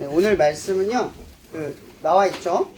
네, 오늘 말씀은요, 나와 있죠?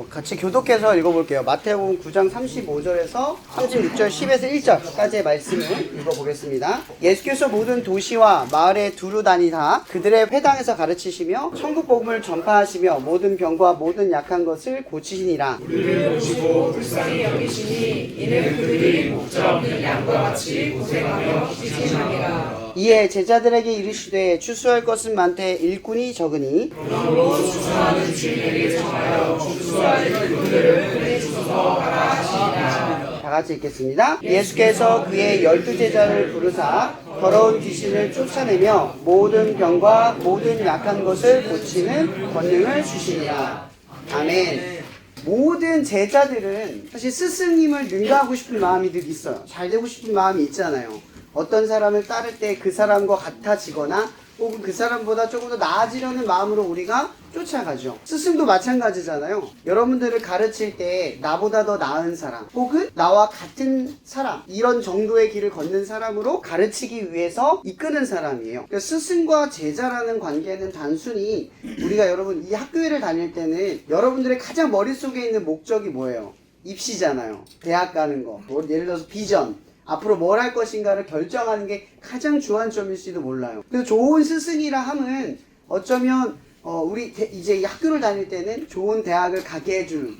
같이 교독해서 읽어볼게요. 마태복음 9장 35절에서 36절 10에서 1절까지의 말씀을 읽어보겠습니다. 예수께서 모든 도시와 마을에 두루 다니다 그들의 회당에서 가르치시며 천국 복음을 전파하시며 모든 병과 모든 약한 것을 고치시니라. 그들을 보시고 불쌍히 여기시니 이는 그들이 목자 없는 양과 같이 고생하며 지침하니라. 이에 제자들에게 이르시되 추수할 것은 많되 일꾼이 적으니 그러므로 추수하는 주인에게 청하여 추수할 일꾼들을 보내주소서 하라 하시니라. 다 같이 읽겠습니다. 예수께서 그의 12제자를 부르사 더러운 귀신을 쫓아내며 모든 병과 모든 약한 것을 고치는 권능을 주시니라. 아멘. 모든 제자들은 사실 스승님을 능가하고 싶은 마음이 늘 있어요. 잘 되고 싶은 마음이 있잖아요. 어떤 사람을 따를 때 그 사람과 같아지거나 혹은 그 사람보다 조금 더 나아지려는 마음으로 우리가 쫓아가죠. 스승도 마찬가지잖아요. 여러분들을 가르칠 때 나보다 더 나은 사람 혹은 나와 같은 사람, 이런 정도의 길을 걷는 사람으로 가르치기 위해서 이끄는 사람이에요. 그러니까 스승과 제자라는 관계는 단순히 우리가 여러분 이 학교를 다닐 때는 여러분들의 가장 머릿속에 있는 목적이 뭐예요? 입시잖아요. 대학 가는 거. 예를 들어서 비전, 앞으로 뭘 할 것인가를 결정하는 게 가장 주안점일지도 몰라요. 그래서 좋은 스승이라 함은 어쩌면 우리 이제 이 학교를 다닐 때는 좋은 대학을 가게 해주는,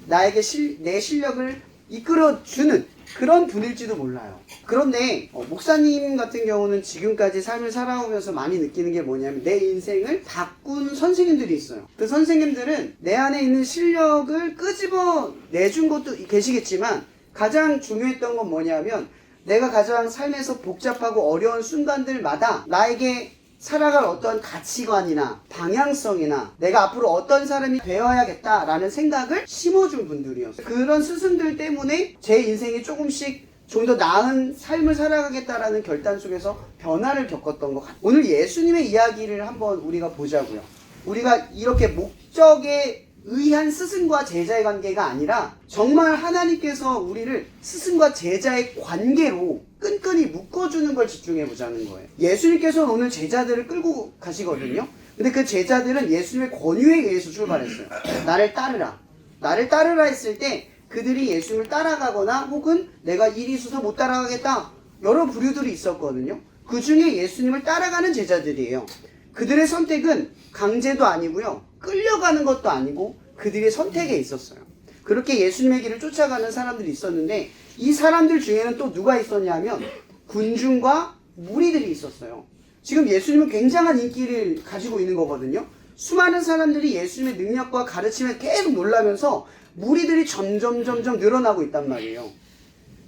나에게 내 실력을 이끌어주는 그런 분일지도 몰라요. 그런데 목사님 같은 경우는 지금까지 삶을 살아오면서 많이 느끼는 게 뭐냐면 내 인생을 바꾼 선생님들이 있어요. 그 선생님들은 내 안에 있는 실력을 끄집어 내준 것도 계시겠지만 가장 중요했던 건 뭐냐면 내가 가장 삶에서 복잡하고 어려운 순간들마다 나에게 살아갈 어떤 가치관이나 방향성이나 내가 앞으로 어떤 사람이 되어야겠다라는 생각을 심어준 분들이었어요. 그런 스승들 때문에 제 인생이 조금씩 좀 더 나은 삶을 살아가겠다라는 결단 속에서 변화를 겪었던 것 같아요. 오늘 예수님의 이야기를 한번 우리가 보자고요. 우리가 이렇게 목적에 의한 스승과 제자의 관계가 아니라 정말 하나님께서 우리를 스승과 제자의 관계로 끈끈이 묶어주는 걸 집중해 보자는 거예요. 예수님께서는 오늘 제자들을 끌고 가시거든요. 근데 그 제자들은 예수님의 권유에 의해서 출발했어요. 나를 따르라. 나를 따르라 했을 때 그들이 예수님을 따라가거나 혹은 내가 일이 있어서 못 따라가겠다, 여러 부류들이 있었거든요. 그 중에 예수님을 따라가는 제자들이에요. 그들의 선택은 강제도 아니고요, 끌려가는 것도 아니고 그들의 선택에 있었어요. 그렇게 예수님의 길을 쫓아가는 사람들이 있었는데 이 사람들 중에는 또 누가 있었냐면 군중과 무리들이 있었어요. 지금 예수님은 굉장한 인기를 가지고 있는 거거든요. 수많은 사람들이 예수님의 능력과 가르침에 계속 놀라면서 무리들이 점점 늘어나고 있단 말이에요.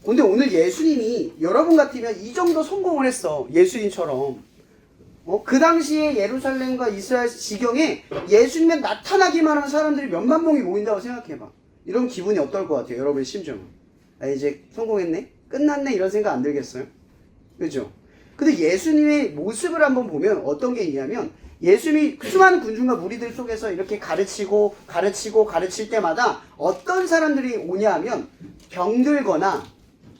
근데 오늘 예수님이 여러분 같으면 이 정도 성공을 했어. 예수님처럼. 그 당시에 예루살렘과 이스라엘 지경에 예수님의 나타나기만 하는 사람들이 몇만 명이 모인다고 생각해봐. 이런 기분이 어떨 것 같아요? 여러분의 심정은. 이제 성공했네? 끝났네? 이런 생각 안 들겠어요? 그죠? 근데 예수님의 모습을 한번 보면 어떤 게 있냐면 예수님이 수많은 군중과 무리들 속에서 이렇게 가르칠 때마다 어떤 사람들이 오냐 하면 병들거나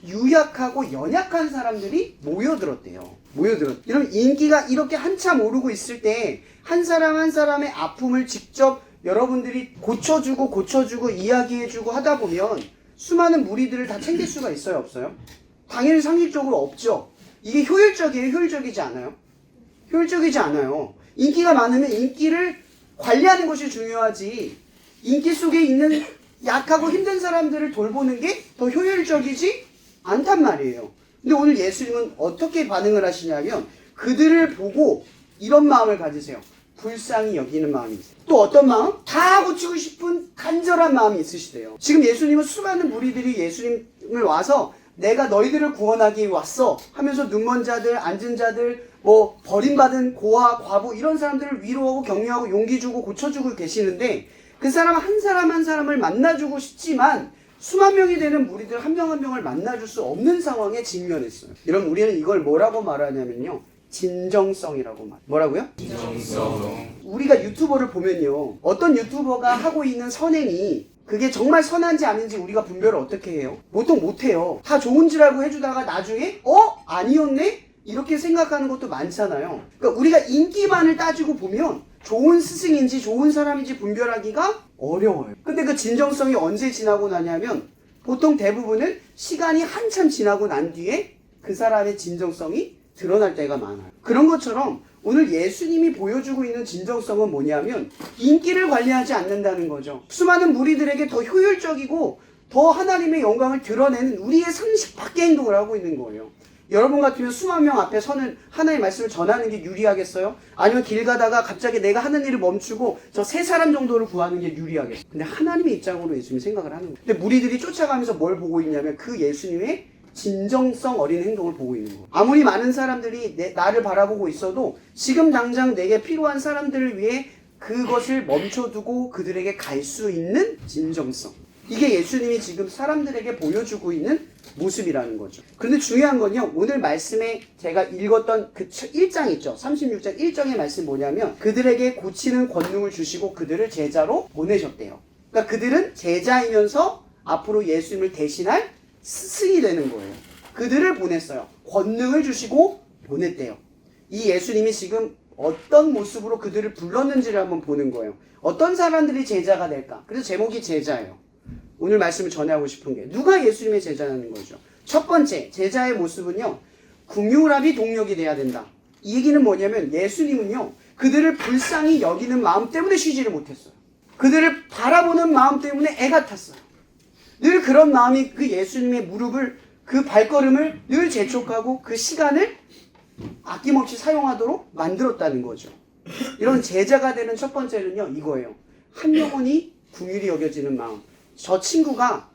유약하고 연약한 사람들이 모여들었대요. 이런 인기가 이렇게 한참 오르고 있을 때 한 사람 한 사람의 아픔을 직접 여러분들이 고쳐주고 이야기해주고 하다 보면 수많은 무리들을 다 챙길 수가 있어요, 없어요? 당연히 상식적으로 없죠. 이게 효율적이에요, 효율적이지 않아요? 효율적이지 않아요. 인기가 많으면 인기를 관리하는 것이 중요하지, 인기 속에 있는 약하고 힘든 사람들을 돌보는 게 더 효율적이지 않단 말이에요. 근데 오늘 예수님은 어떻게 반응을 하시냐면 그들을 보고 이런 마음을 가지세요. 불쌍히 여기는 마음이 있어요. 또 어떤 마음? 다 고치고 싶은 간절한 마음이 있으시대요. 지금 예수님은 수많은 무리들이 예수님을 와서 내가 너희들을 구원하기 왔어 하면서 눈먼 자들, 앉은 자들, 버림받은 고아, 과부 이런 사람들을 위로하고 격려하고 용기 주고 고쳐주고 계시는데 그 사람 한 사람을 만나주고 싶지만 수만 명이 되는 무리들 한 명 한 명을 만나줄 수 없는 상황에 직면했어요. 여러분, 우리는 이걸 뭐라고 말하냐면요, 진정성이라고 말. 뭐라고요? 진정성. 우리가 유튜버를 보면요, 어떤 유튜버가 하고 있는 선행이 그게 정말 선한지 아닌지 우리가 분별을 어떻게 해요? 보통 못해요. 다 좋은 줄 알고 해주다가 나중에 아니었네? 이렇게 생각하는 것도 많잖아요. 그러니까 우리가 인기만을 따지고 보면 좋은 스승인지 좋은 사람인지 분별하기가 어려워요. 근데 그 진정성이 언제 지나고 나냐면 보통 대부분은 시간이 한참 지나고 난 뒤에 그 사람의 진정성이 드러날 때가 많아요. 그런 것처럼 오늘 예수님이 보여주고 있는 진정성은 뭐냐면 인기를 관리하지 않는다는 거죠. 수많은 무리들에게 더 효율적이고 더 하나님의 영광을 드러내는 우리의 상식 밖의 행동을 하고 있는 거예요. 여러분 같으면 수만 명 앞에 서는 하나님의 말씀을 전하는 게 유리하겠어요? 아니면 길 가다가 갑자기 내가 하는 일을 멈추고 저 세 사람 정도를 구하는 게 유리하겠어요? 근데 하나님의 입장으로 예수님이 생각을 하는 거예요. 근데 무리들이 쫓아가면서 뭘 보고 있냐면 그 예수님의 진정성 어린 행동을 보고 있는 거예요. 아무리 많은 사람들이 나를 바라보고 있어도 지금 당장 내게 필요한 사람들을 위해 그것을 멈춰두고 그들에게 갈 수 있는 진정성. 이게 예수님이 지금 사람들에게 보여주고 있는 모습이라는 거죠. 그런데 중요한 건요, 오늘 말씀에 제가 읽었던 그 1장 있죠. 36장 1장의 말씀 뭐냐면 그들에게 고치는 권능을 주시고 그들을 제자로 보내셨대요. 그러니까 그들은 제자이면서 앞으로 예수님을 대신할 스승이 되는 거예요. 그들을 보냈어요. 권능을 주시고 보냈대요. 이 예수님이 지금 어떤 모습으로 그들을 불렀는지를 한번 보는 거예요. 어떤 사람들이 제자가 될까? 그래서 제목이 제자예요. 오늘 말씀을 전하고 싶은 게 누가 예수님의 제자라는 거죠. 첫 번째 제자의 모습은요, 긍휼함이 동력이 돼야 된다. 이 얘기는 뭐냐면 예수님은요 그들을 불쌍히 여기는 마음 때문에 쉬지를 못했어요. 그들을 바라보는 마음 때문에 애가 탔어요. 늘 그런 마음이 그 예수님의 무릎을, 그 발걸음을 늘 재촉하고 그 시간을 아낌없이 사용하도록 만들었다는 거죠. 이런 제자가 되는 첫 번째는요 이거예요. 한 영혼이 긍휼히 여겨지는 마음. 저 친구가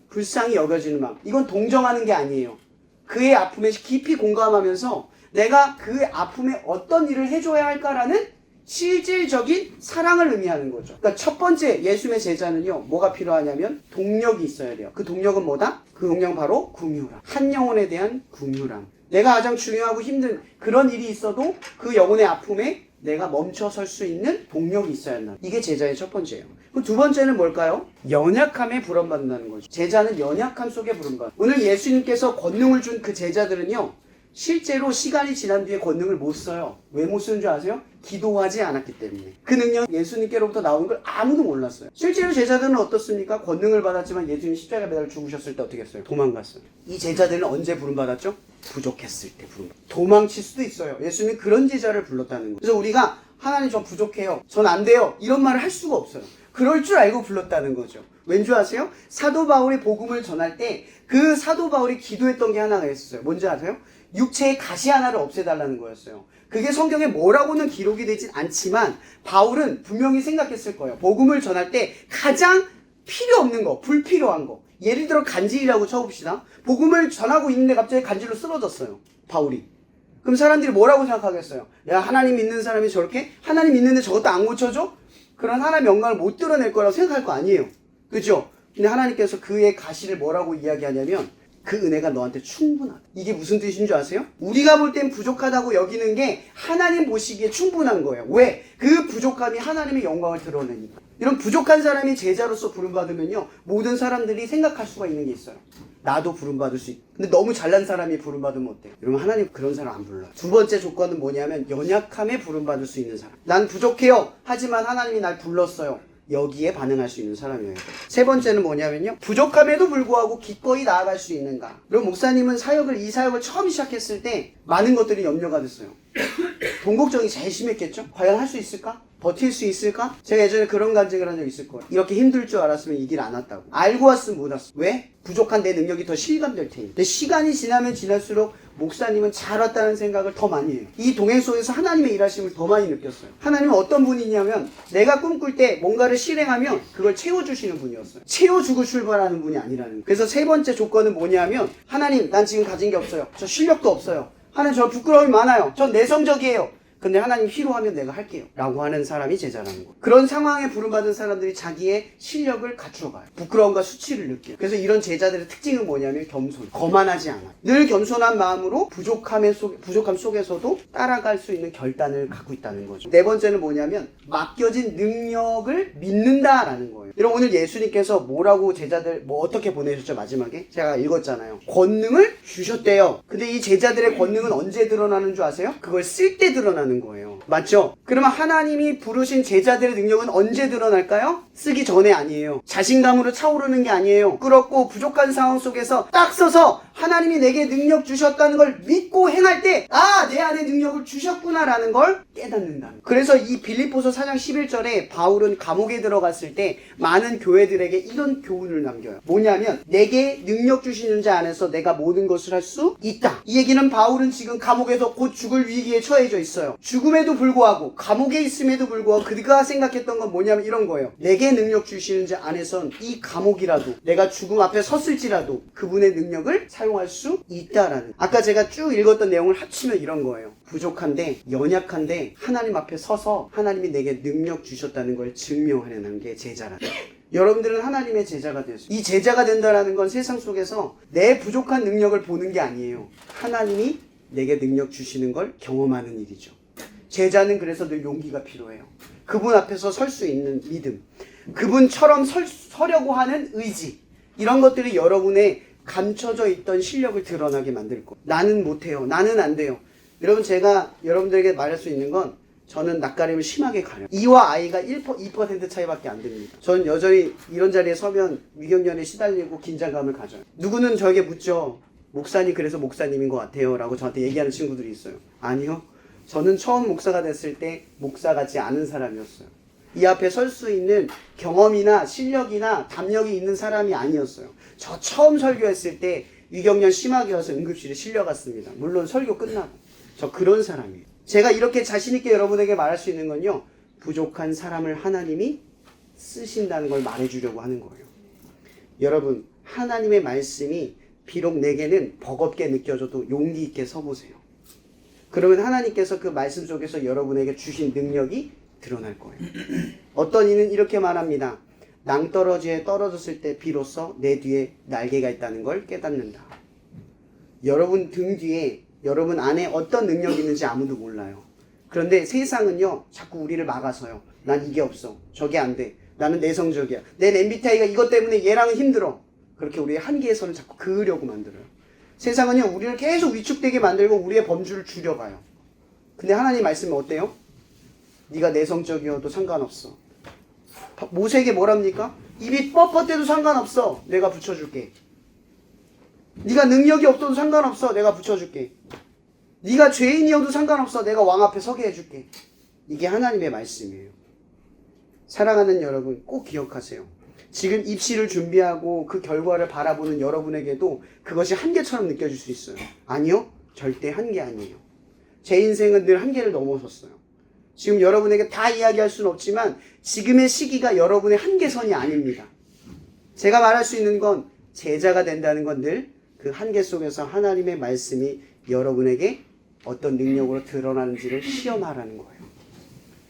불쌍히 여겨지는 마음. 이건 동정하는 게 아니에요. 그의 아픔에 깊이 공감하면서 내가 그의 아픔에 어떤 일을 해줘야 할까라는 실질적인 사랑을 의미하는 거죠. 그러니까 첫 번째 예수님의 제자는요 뭐가 필요하냐면 동력이 있어야 돼요. 그 동력은 뭐다? 그 동력은 바로 긍휼함. 한 영혼에 대한 긍휼함. 내가 가장 중요하고 힘든 그런 일이 있어도 그 영혼의 아픔에 내가 멈춰 설 수 있는 동력이 있어야 한다. 이게 제자의 첫 번째예요. 그럼 두 번째는 뭘까요? 연약함에 부름받는다는 거죠. 제자는 연약함 속에 부름받는다. 오늘 예수님께서 권능을 준 그 제자들은요 실제로 시간이 지난 뒤에 권능을 못 써요. 왜 못 쓰는 줄 아세요? 기도하지 않았기 때문에. 그 능력 예수님께로부터 나온 걸 아무도 몰랐어요. 실제로 제자들은 어떻습니까? 권능을 받았지만 예수님이 십자가 매달 죽으셨을 때 어떻게 했어요? 도망갔어요. 이 제자들은 언제 부름받았죠? 부족했을 때 부름받았어요. 도망칠 수도 있어요. 예수님이 그런 제자를 불렀다는 거예요. 그래서 우리가 하나님 저 부족해요. 전 안 돼요. 이런 말을 할 수가 없어요. 그럴 줄 알고 불렀다는 거죠. 왠지 아세요? 사도 바울이 복음을 전할 때 그 사도 바울이 기도했던 게 하나가 있었어요. 뭔지 아세요? 육체의 가시 하나를 없애달라는 거였어요. 그게 성경에 뭐라고는 기록이 되진 않지만 바울은 분명히 생각했을 거예요. 복음을 전할 때 가장 필요 없는 거, 불필요한 거. 예를 들어 간질이라고 쳐봅시다. 복음을 전하고 있는데 갑자기 간질로 쓰러졌어요. 바울이. 그럼 사람들이 뭐라고 생각하겠어요? 야, 하나님 믿는 사람이 저렇게? 하나님 믿는데 저것도 안 고쳐줘? 그런 하나님의 영광을 못 드러낼 거라고 생각할 거 아니에요. 그죠? 근데 하나님께서 그의 가시를 뭐라고 이야기하냐면 그 은혜가 너한테 충분하다. 이게 무슨 뜻인 줄 아세요? 우리가 볼 땐 부족하다고 여기는 게 하나님 보시기에 충분한 거예요. 왜? 그 부족함이 하나님의 영광을 드러내니까. 이런 부족한 사람이 제자로서 부름받으면요 모든 사람들이 생각할 수가 있는 게 있어요. 나도 부름받을 수 있다. 근데 너무 잘난 사람이 부름받으면 어때요? 여러분 하나님 그런 사람 안 불러요. 두 번째 조건은 뭐냐면 연약함에 부름받을 수 있는 사람. 난 부족해요. 하지만 하나님이 날 불렀어요. 여기에 반응할 수 있는 사람이에요. 세 번째는 뭐냐면요 부족함에도 불구하고 기꺼이 나아갈 수 있는가. 그리고 목사님은 이 사역을 처음 시작했을 때 많은 것들이 염려가 됐어요. 돈 걱정이 제일 심했겠죠? 과연 할 수 있을까? 버틸 수 있을까? 제가 예전에 그런 간증을 한 적 있을 거예요. 이렇게 힘들 줄 알았으면 이 길 안 왔다고. 알고 왔으면 못 왔어. 왜? 부족한 내 능력이 더 실감될 테니. 근데 시간이 지나면 지날수록 목사님은 잘 왔다는 생각을 더 많이 해요. 이 동행 속에서 하나님의 일하심을 더 많이 느꼈어요. 하나님은 어떤 분이냐면 내가 꿈꿀 때 뭔가를 실행하면 그걸 채워주시는 분이었어요. 채워주고 출발하는 분이 아니라는 거예요. 그래서 세 번째 조건은 뭐냐면 하나님 난 지금 가진 게 없어요. 저 실력도 없어요. 하나님 저 부끄러움이 많아요. 전 내성적이에요. 근데 하나님 필요하면 내가 할게요 라고 하는 사람이 제자라는 거예요. 그런 상황에 부름받은 사람들이 자기의 실력을 갖춰가요. 부끄러움과 수치를 느껴요. 그래서 이런 제자들의 특징은 뭐냐면 겸손, 거만하지 않아요. 늘 겸손한 마음으로 부족함 속에서도 따라갈 수 있는 결단을 갖고 있다는 거죠. 네 번째는 뭐냐면 맡겨진 능력을 믿는다라는 거예요. 여러분 오늘 예수님께서 뭐라고 제자들 어떻게 보내셨죠? 마지막에 제가 읽었잖아요. 권능을 주셨대요. 근데 이 제자들의 권능은 언제 드러나는 줄 아세요? 그걸 쓸 때 드러나는 드러나는 거예요. 맞죠? 그러면 하나님이 부르신 제자들의 능력은 언제 드러날까요? 쓰기 전에 아니에요. 자신감으로 차오르는 게 아니에요. 끌었고 부족한 상황 속에서 딱 서서 하나님이 내게 능력 주셨다는 걸 믿고 행할 때, 아, 내 안에 능력을 주셨구나라는 걸 깨닫는다. 그래서 이 빌립보서 4장 11절에 바울은 감옥에 들어갔을 때 많은 교회들에게 이런 교훈을 남겨요. 뭐냐면, 내게 능력 주시는 자 안에서 내가 모든 것을 할 수 있다. 이 얘기는 바울은 지금 감옥에서 곧 죽을 위기에 처해져 있어요. 죽음에도 불구하고, 감옥에 있음에도 불구하고 그가 생각했던 건 뭐냐면 이런 거예요. 내게 능력 주시는 자 안에선 이 감옥이라도, 내가 죽음 앞에 섰을지라도 그분의 능력을 사용할 수 있다라는. 아까 제가 쭉 읽었던 내용을 합치면 이런 거예요. 부족한데, 연약한데 하나님 앞에 서서 하나님이 내게 능력 주셨다는 걸 증명하려는 게 제자라는. 여러분들은 하나님의 제자가 되었어요. 이 제자가 된다는 건 세상 속에서 내 부족한 능력을 보는 게 아니에요. 하나님이 내게 능력 주시는 걸 경험하는 일이죠. 제자는 그래서 늘 용기가 필요해요. 그분 앞에서 설 수 있는 믿음, 그분처럼 서려고 하는 의지, 이런 것들이 여러분의 감춰져 있던 실력을 드러나게 만들 거예요. 나는 못해요. 나는 안 돼요. 여러분, 제가 여러분들에게 말할 수 있는 건, 저는 낯가림을 심하게 가려요. E와 I가 2% 차이밖에 안 됩니다. 저는 여전히 이런 자리에 서면 위경련에 시달리고 긴장감을 가져요. 누구는 저에게 묻죠. 목사님, 그래서 목사님인 것 같아요 라고 저한테 얘기하는 친구들이 있어요. 아니요. 저는 처음 목사가 됐을 때 목사 같지 않은 사람이었어요. 이 앞에 설 수 있는 경험이나 실력이나 담력이 있는 사람이 아니었어요. 저 처음 설교했을 때 위경련 심하게 와서 응급실에 실려갔습니다. 물론 설교 끝나고. 저 그런 사람이에요. 제가 이렇게 자신있게 여러분에게 말할 수 있는 건요, 부족한 사람을 하나님이 쓰신다는 걸 말해주려고 하는 거예요. 여러분, 하나님의 말씀이 비록 내게는 버겁게 느껴져도 용기 있게 서보세요. 그러면 하나님께서 그 말씀 속에서 여러분에게 주신 능력이 드러날 거예요. 어떤 이는 이렇게 말합니다. 낭떠러지에 떨어졌을 때 비로소 내 뒤에 날개가 있다는 걸 깨닫는다. 여러분 등 뒤에, 여러분 안에 어떤 능력이 있는지 아무도 몰라요. 그런데 세상은요, 자꾸 우리를 막아서요. 난 이게 없어. 저게 안 돼. 나는 내성적이야. 내 MBTI가 이것 때문에 얘랑은 힘들어. 그렇게 우리의 한계에서는 자꾸 그으려고 만들어요. 세상은요, 우리를 계속 위축되게 만들고 우리의 범주를 줄여가요. 근데 하나님 말씀은 어때요? 네가 내성적이어도 상관없어. 모세에게 뭐랍니까? 입이 뻣뻣해도 상관없어. 내가 붙여줄게. 네가 능력이 없어도 상관없어. 내가 붙여줄게. 네가 죄인이어도 상관없어. 내가 왕 앞에 서게 해줄게. 이게 하나님의 말씀이에요. 사랑하는 여러분, 꼭 기억하세요. 지금 입시를 준비하고 그 결과를 바라보는 여러분에게도 그것이 한계처럼 느껴질 수 있어요. 아니요, 절대 한계 아니에요. 제 인생은 늘 한계를 넘어섰어요. 지금 여러분에게 다 이야기할 수는 없지만 지금의 시기가 여러분의 한계선이 아닙니다. 제가 말할 수 있는 건, 제자가 된다는 건 늘 그 한계 속에서 하나님의 말씀이 여러분에게 어떤 능력으로 드러나는지를 시험하라는 거예요.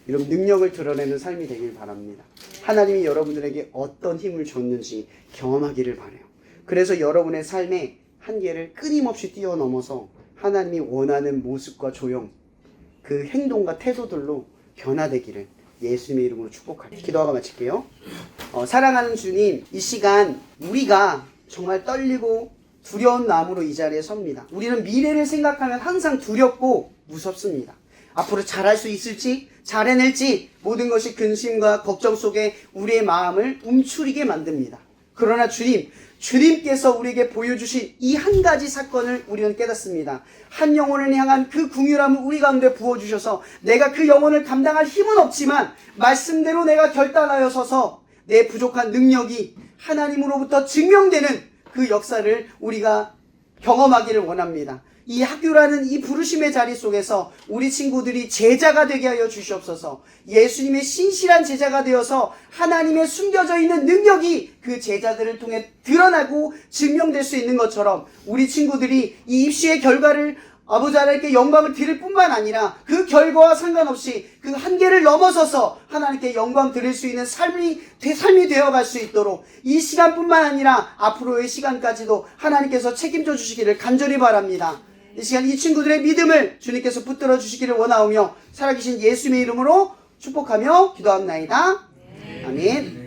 이런 능력을 드러내는 삶이 되길 바랍니다. 하나님이 여러분들에게 어떤 힘을 줬는지 경험하기를 바라요. 그래서 여러분의 삶의 한계를 끊임없이 뛰어넘어서 하나님이 원하는 모습과 조형, 그 행동과 태도들로 변화되기를 예수님의 이름으로 축복할게요. 기도하고 마칠게요. 사랑하는 주님, 이 시간 우리가 정말 떨리고 두려운 마음으로 이 자리에 섭니다. 우리는 미래를 생각하면 항상 두렵고 무섭습니다. 앞으로 잘할 수 있을지, 잘 해낼지 모든 것이 근심과 걱정 속에 우리의 마음을 움츠리게 만듭니다. 그러나 주님께서 우리에게 보여주신 이 한 가지 사건을 우리는 깨닫습니다. 한 영혼을 향한 그 긍휼함을 우리 가운데 부어주셔서 내가 그 영혼을 감당할 힘은 없지만 말씀대로 내가 결단하여 서서 내 부족한 능력이 하나님으로부터 증명되는 그 역사를 우리가 경험하기를 원합니다. 이 학교라는 이 부르심의 자리 속에서 우리 친구들이 제자가 되게 하여 주시옵소서. 예수님의 신실한 제자가 되어서 하나님의 숨겨져 있는 능력이 그 제자들을 통해 드러나고 증명될 수 있는 것처럼 우리 친구들이 이 입시의 결과를 아버지 하나님께 영광을 드릴 뿐만 아니라 그 결과와 상관없이 그 한계를 넘어서서 하나님께 영광 드릴 수 있는 삶이 되어갈 수 있도록 이 시간뿐만 아니라 앞으로의 시간까지도 하나님께서 책임져 주시기를 간절히 바랍니다. 이 시간 이 친구들의 믿음을 주님께서 붙들어 주시기를 원하오며 살아계신 예수님의 이름으로 축복하며 기도합나이다. 아멘.